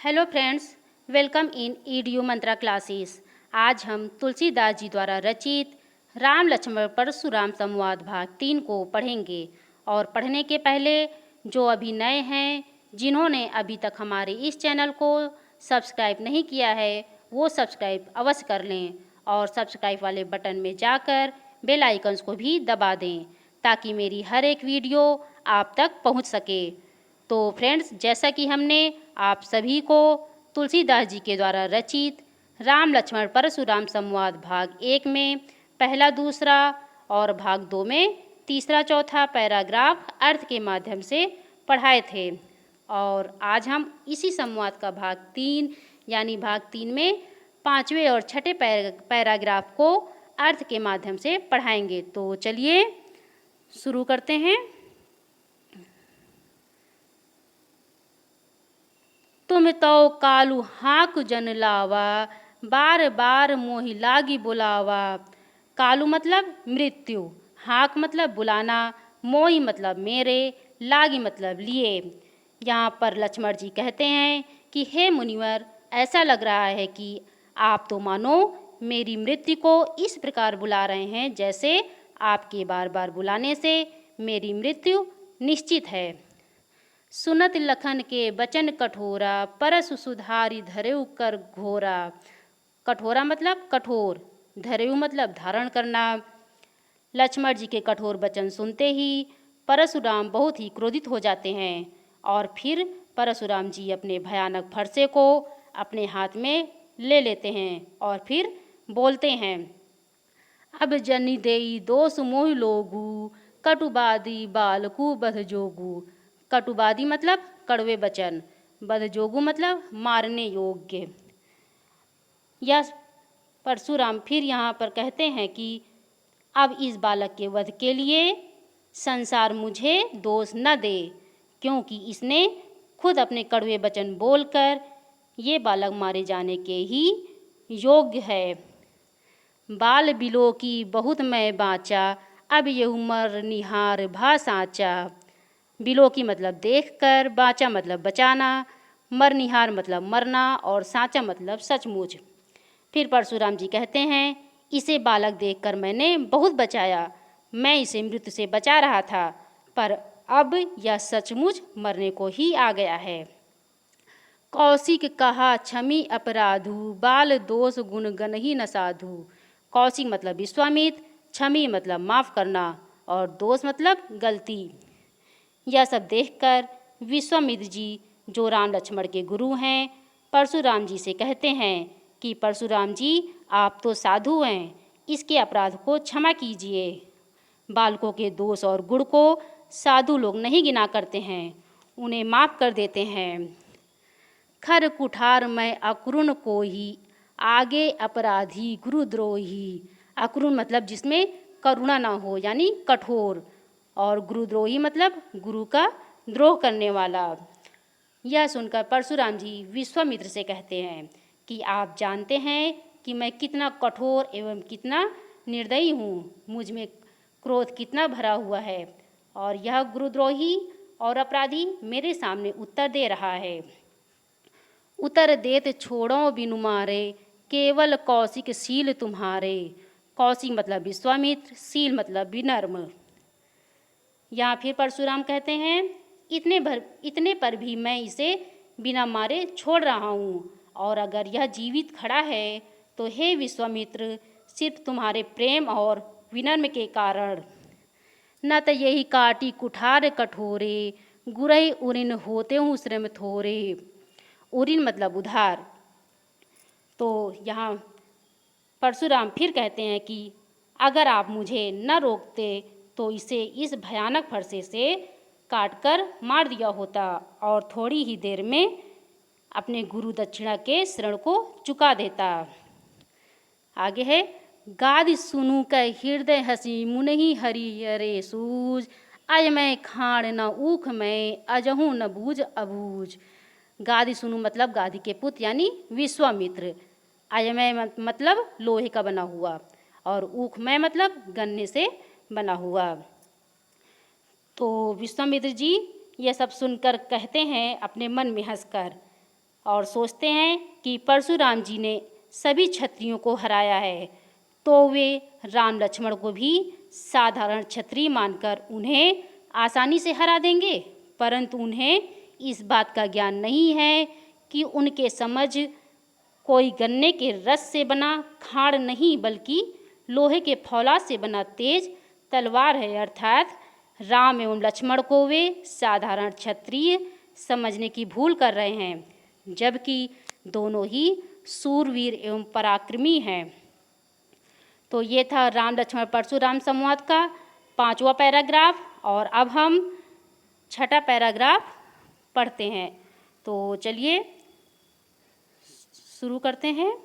Hello friends, welcome in EDU Mantra classes. आज हम तुलसीदास जी द्वारा रचित राम लक्ष्मण परशुराम संवाद भाग 3 को पढ़ेंगे। और पढ़ने के पहले जो अभी नए हैं, जिन्होंने अभी तक हमारे इस चैनल को सब्सक्राइब नहीं किया है, वो सब्सक्राइब अवश्य कर लें और सब्सक्राइब वाले बटन में जाकर बेल आइकन्स को भी दबा दें ताकि मेरी हर एक वीडियो आप तक पहुंच सके। तो फ्रेंड्स, जैसा कि हमने आप सभी को तुलसीदास जी के द्वारा रचित राम लक्ष्मण परशुराम संवाद भाग 1 में पहला दूसरा और भाग 2 में तीसरा चौथा पैराग्राफ अर्थ के माध्यम से पढ़ाए थे, और आज हम इसी संवाद का भाग 3 यानी भाग 3 में पांचवें और छठे पैराग्राफ को अर्थ के माध्यम से पढ़ाएंगे। तो चलिए शुरू करते हैं। तुम तो कालू हाँक जन लावा, बार बार मोहि लागी बुलावा। कालू मतलब मृत्यु, हाँक मतलब बुलाना, मोहि मतलब मेरे, लागी मतलब लिए। यहाँ पर लक्ष्मण जी कहते हैं कि हे मुनिवर, ऐसा लग रहा है कि आप तो मानो मेरी मृत्यु को इस प्रकार बुला रहे हैं जैसे आपके बार बार बुलाने से मेरी मृत्यु निश्चित है। सुनत लखन के वचन कठोरा, परसु सुधारी धरेउ कर घोरा। कठोरा मतलब कठोर, धरेउ मतलब धारण करना। लक्ष्मण जी के कठोर वचन सुनते ही परशुराम बहुत ही क्रोधित हो जाते हैं और फिर परशुराम जी अपने भयानक फरसे को अपने हाथ में ले लेते हैं और फिर बोलते हैं, अब जनि देई दोष मोहि लोगु, कटुबादी बालकु बध जोगु। कटुबादी मतलब कड़वे वचन, बधजोगु मतलब मारने योग्य। यह परशुराम फिर यहाँ पर कहते हैं कि अब इस बालक के वध के लिए संसार मुझे दोष न दे, क्योंकि इसने खुद अपने कड़वे वचन बोलकर ये बालक मारे जाने के ही योग्य है। बाल बिलो की बहुत मैं बाँचा, अब यहु मर निहार भा साँचा। बिलो की मतलब देखकर, बाँचा मतलब बचाना, मरनिहार मतलब मरना और साँचा मतलब सचमुच। फिर परशुराम जी कहते हैं, इसे बालक देखकर मैंने बहुत बचाया, मैं इसे मृत्यु से बचा रहा था, पर अब यह सचमुच मरने को ही आ गया है। कौशिक कहा क्षमी अपराधु, बाल दोष गुण गण ही न साधु। कौशिक मतलब विश्वामित्र, क्षमी मतलब माफ़ करना और दोष मतलब गलती। यह सब देखकर विश्वामित्र जी, जो राम लक्ष्मण के गुरु हैं, परशुराम जी से कहते हैं कि परशुराम जी, आप तो साधु हैं, इसके अपराध को क्षमा कीजिए। बालकों के दोष और गुण को साधु लोग नहीं गिना करते हैं, उन्हें माफ़ कर देते हैं। खर कुठार मैं अक्रूण को ही, आगे अपराधी गुरुद्रोही। अक्रूण मतलब जिसमें करुणा ना हो यानी कठोर, और गुरुद्रोही मतलब गुरु का द्रोह करने वाला। यह सुनकर परशुराम जी विश्वामित्र से कहते हैं कि आप जानते हैं कि मैं कितना कठोर एवं कितना निर्दयी हूँ, मुझ में क्रोध कितना भरा हुआ है, और यह गुरुद्रोही और अपराधी मेरे सामने उत्तर दे रहा है। उतर देत छोड़ो बिनु मारे, केवल कौशिक शील तुम्हारे। कौशिक मतलब विश्वामित्र, शील मतलब विनम्र। यहाँ फिर परशुराम कहते हैं, इतने पर भी मैं इसे बिना मारे छोड़ रहा हूँ, और अगर यह जीवित खड़ा है तो हे विश्वामित्र, सिर्फ तुम्हारे प्रेम और विनम्र के कारण। न तो यही काटी कुठार कठोरे, गुरई उरिन होते हूँ श्रम थोरे। उरिन मतलब उधार। तो यहाँ परशुराम फिर कहते हैं कि अगर आप मुझे न रोकते तो इसे इस भयानक फरसे से काटकर मार दिया होता और थोड़ी ही देर में अपने गुरु दक्षिणा के ऋण को चुका देता। आगे है, गादि सुनु कै हृदय हसी, मुनहि हरिहरे सूझ। अय मैं खाड़ न ऊख मैं, अजहू न बूझ अबूझ। गादि सुनु मतलब गादि के पुत्र यानी विश्वामित्र। अयमय मतलब लोहे का बना हुआ, और ऊखमय मतलब गन्ने से बना हुआ। तो विश्वामित्र जी ये सब सुनकर कहते हैं अपने मन में हंसकर और सोचते हैं कि परशुराम जी ने सभी क्षत्रियों को हराया है, तो वे राम लक्ष्मण को भी साधारण क्षत्रिय मानकर उन्हें आसानी से हरा देंगे। परंतु उन्हें इस बात का ज्ञान नहीं है कि उनके समझ कोई गन्ने के रस से बना खाड़ नहीं, बल्कि लोहे के फौलाद से बना तेज तलवार है। अर्थात राम एवं लक्ष्मण को वे साधारण क्षत्रिय समझने की भूल कर रहे हैं, जबकि दोनों ही सूरवीर एवं पराक्रमी हैं। तो ये था राम लक्ष्मण परशुराम संवाद का 5वां पैराग्राफ, और अब हम 6ठा पैराग्राफ पढ़ते हैं। तो चलिए शुरू करते हैं।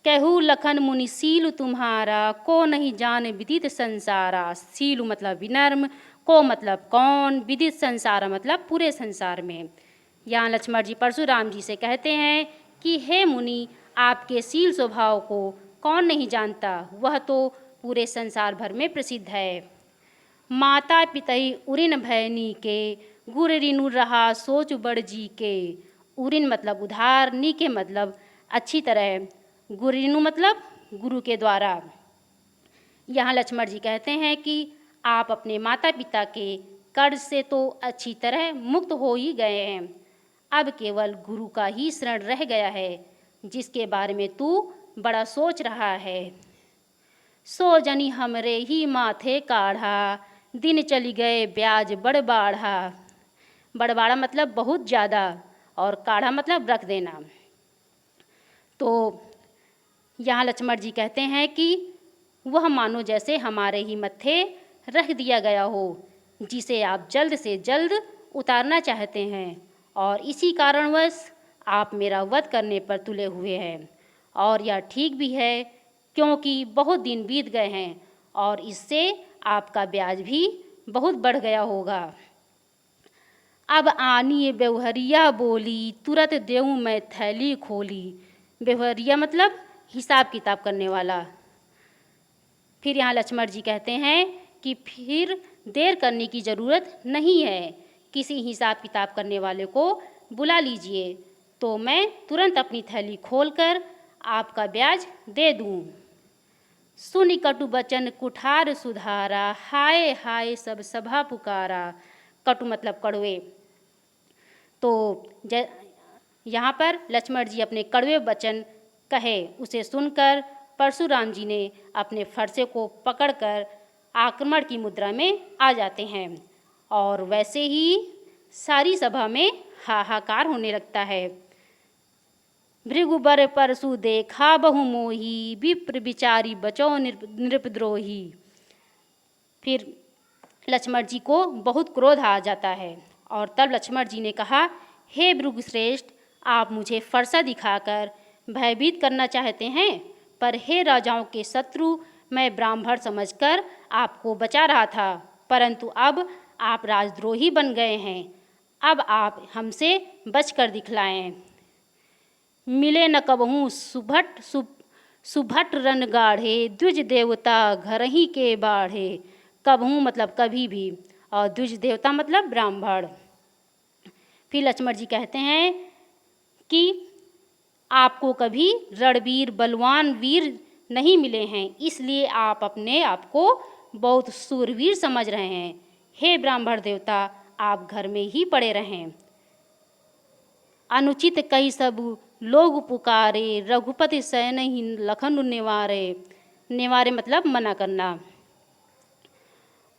कहू लखन मुनि सीलु तुम्हारा, को नहीं जाने विदित संसारा। सीलु मतलब विनम्र, को मतलब कौन, विदित संसारा मतलब पूरे संसार में। यहाँ लक्ष्मण जी परशुराम जी से कहते हैं कि हे मुनि, आपके शील स्वभाव को कौन नहीं जानता, वह तो पूरे संसार भर में प्रसिद्ध है। माता पितई उरिन भयनी के, गुर रिनु रहा सोच बड़ जी के। उरिन मतलब उधार, नी के मतलब अच्छी तरह, गुरिनु मतलब गुरु के द्वारा। यहाँ लक्ष्मण जी कहते हैं कि आप अपने माता पिता के कर्ज से तो अच्छी तरह मुक्त हो ही गए हैं, अब केवल गुरु का ही शरण रह गया है, जिसके बारे में तू बड़ा सोच रहा है। सो जनी हमरे ही माथे काढ़ा, दिन चली गए ब्याज बड़ बाढ़ा। बड़बाड़ा मतलब बहुत ज़्यादा, और काढ़ा मतलब रख देना। तो यहाँ लक्ष्मण जी कहते हैं कि वह मानो जैसे हमारे ही मत्थे रख दिया गया हो, जिसे आप जल्द से जल्द उतारना चाहते हैं, और इसी कारणवश आप मेरा वध करने पर तुले हुए हैं। और यह ठीक भी है, क्योंकि बहुत दिन बीत गए हैं और इससे आपका ब्याज भी बहुत बढ़ गया होगा। अब आनी व्यवहरिया बोली, तुरंत देऊँ मैं थैली खोली। व्यवहरिया मतलब हिसाब किताब करने वाला। फिर यहाँ लक्ष्मण जी कहते हैं कि फिर देर करने की ज़रूरत नहीं है, किसी हिसाब किताब करने वाले को बुला लीजिए, तो मैं तुरंत अपनी थैली खोलकर आपका ब्याज दे दूँ। सुनि कटु बचन कुठार सुधारा, हाय हाय सब सभा पुकारा। कटु मतलब कड़वे। तो यहाँ पर लक्ष्मण जी अपने कड़वे वचन कहे, उसे सुनकर परशुराम जी ने अपने फरसे को पकड़कर आक्रमण की मुद्रा में आ जाते हैं, और वैसे ही सारी सभा में हाहाकार होने लगता है। भृगुबर परशु देखा बहु मोही, विप्र विचारी बचो नृपद्रोही। फिर लक्ष्मण जी को बहुत क्रोध आ जाता है, और तब लक्ष्मण जी ने कहा, हे भृगुश्रेष्ठ, आप मुझे फरसा दिखाकर भयभीत करना चाहते हैं, पर हे राजाओं के शत्रु, मैं ब्राह्मण समझकर आपको बचा रहा था, परंतु अब आप राजद्रोही बन गए हैं। अब आप हमसे बचकर दिखलाएं। मिले न कबहूँ सुभट रन गाढ़े, द्विज देवता घर ही के बाढ़े। कबहूँ मतलब कभी भी, और द्विज देवता मतलब ब्राह्मण। फिर लक्ष्मण जी कहते हैं कि आपको कभी रणवीर बलवान वीर नहीं मिले हैं, इसलिए आप अपने आप को बहुत सूरवीर समझ रहे हैं। हे ब्राह्मण देवता, आप घर में ही पड़े रहें। अनुचित कई सब लोग पुकारे, रघुपति सैन ही लखन निवारे। निवारे मतलब मना करना।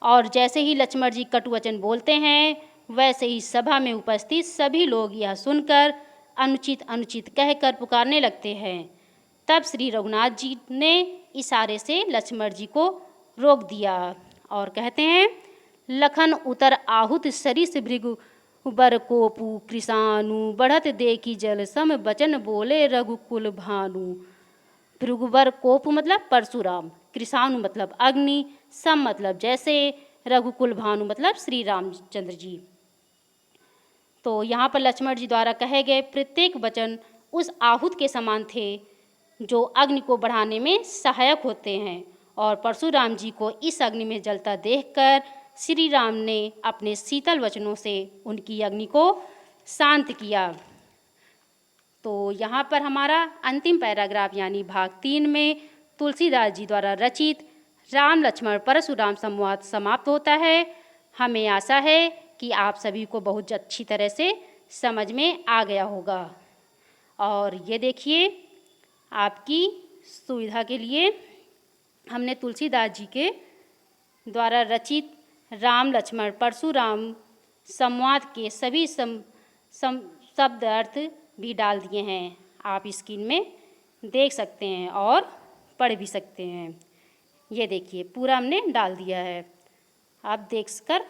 और जैसे ही लक्ष्मण जी कटुवचन बोलते हैं, वैसे ही सभा में उपस्थित सभी लोग यह सुनकर अनुचित अनुचित कहकर पुकारने लगते हैं। तब श्री रघुनाथ जी ने इशारे से लक्ष्मण जी को रोक दिया और कहते हैं, लखन उतर आहुत सरिस भृगु बर कोपु, कृषाणु बढ़त देखी जल सम बचन बोले रघुकुल भानु। भृगुबर कोपु मतलब परशुराम, कृषाणु मतलब अग्नि, सम मतलब जैसे, रघुकुल भानु मतलब श्री रामचंद्र जी। तो यहाँ पर लक्ष्मण जी द्वारा कहे गए प्रत्येक वचन उस आहुत के समान थे जो अग्नि को बढ़ाने में सहायक होते हैं, और परशुराम जी को इस अग्नि में जलता देखकर श्री राम ने अपने शीतल वचनों से उनकी अग्नि को शांत किया। तो यहाँ पर हमारा अंतिम पैराग्राफ यानी भाग 3 में तुलसीदास जी द्वारा रचित राम लक्ष्मण परशुराम संवाद समाप्त होता है। हमें आशा है कि आप सभी को बहुत अच्छी तरह से समझ में आ गया होगा। और ये देखिए, आपकी सुविधा के लिए हमने तुलसीदास जी के द्वारा रचित राम लक्ष्मण परशुराम संवाद के सभी शब्द अर्थ भी डाल दिए हैं। आप स्क्रीन में देख सकते हैं और पढ़ भी सकते हैं। ये देखिए, पूरा हमने डाल दिया है, आप देख कर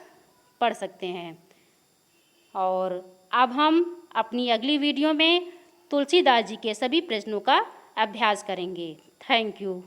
पढ़ सकते हैं। और अब हम अपनी अगली वीडियो में तुलसीदास जी के सभी प्रश्नों का अभ्यास करेंगे। Thank you.